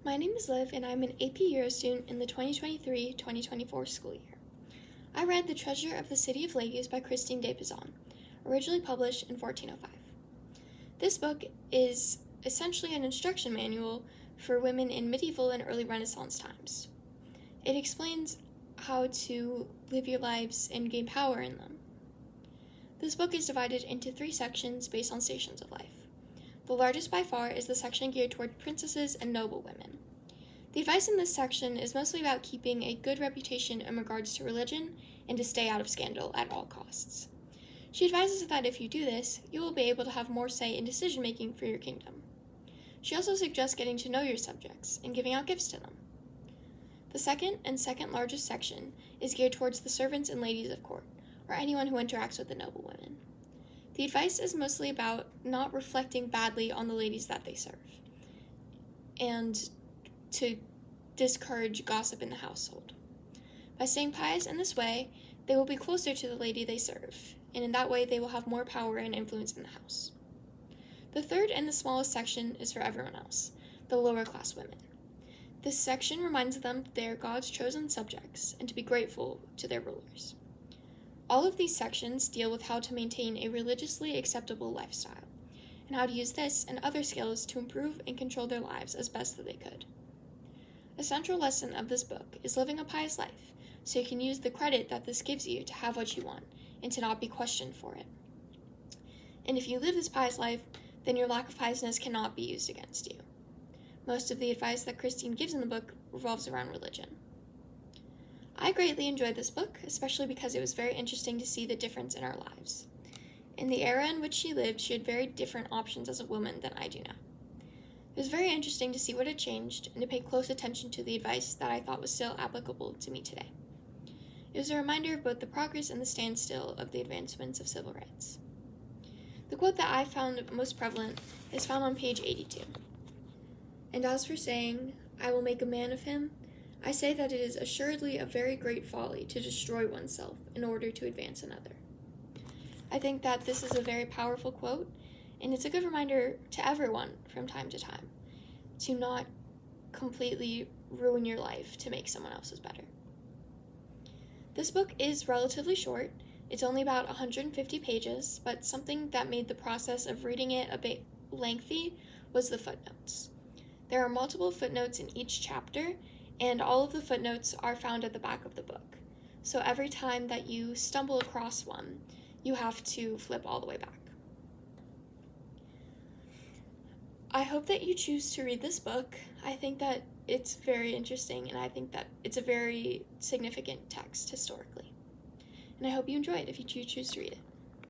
My name is Liv, and I'm an AP Euro student in the 2023-2024 school year. I read The Treasure of the City of Ladies by Christine de Pizan, originally published in 1405. This book is essentially an instruction manual for women in medieval and early Renaissance times. It explains how to live your lives and gain power in them. This book is divided into 3 sections based on stations of life. The largest by far is the section geared toward princesses and noble women. The advice in this section is mostly about keeping a good reputation in regards to religion and to stay out of scandal at all costs. She advises that if you do this, you will be able to have more say in decision-making for your kingdom. She also suggests getting to know your subjects and giving out gifts to them. The second and second largest section is geared towards the servants and ladies of court, or anyone who interacts with the noble women. The advice is mostly about not reflecting badly on the ladies that they serve, and to discourage gossip in the household. By staying pious in this way, they will be closer to the lady they serve, and in that way they will have more power and influence in the house. The third and the smallest section is for everyone else, the lower class women. This section reminds them that they are God's chosen subjects and to be grateful to their rulers. All of these sections deal with how to maintain a religiously acceptable lifestyle, and how to use this and other skills to improve and control their lives as best that they could. A central lesson of this book is living a pious life, so you can use the credit that this gives you to have what you want, and to not be questioned for it. And if you live this pious life, then your lack of piousness cannot be used against you. Most of the advice that Christine gives in the book revolves around religion. I greatly enjoyed this book, especially because it was very interesting to see the difference in our lives. In the era in which she lived, she had very different options as a woman than I do now. It was very interesting to see what had changed and to pay close attention to the advice that I thought was still applicable to me today. It was a reminder of both the progress and the standstill of the advancements of civil rights. The quote that I found most prevalent is found on page 82. "And as for saying, 'I will make a man of him,' I say that it is assuredly a very great folly to destroy oneself in order to advance another." I think that this is a very powerful quote, and it's a good reminder to everyone from time to time to not completely ruin your life to make someone else's better. This book is relatively short. It's only about 150 pages, but something that made the process of reading it a bit lengthy was the footnotes. There are multiple footnotes in each chapter, and all of the footnotes are found at the back of the book. So every time that you stumble across one, you have to flip all the way back. I hope that you choose to read this book. I think that it's very interesting, and I think that it's a very significant text historically. And I hope you enjoy it if you choose to read it.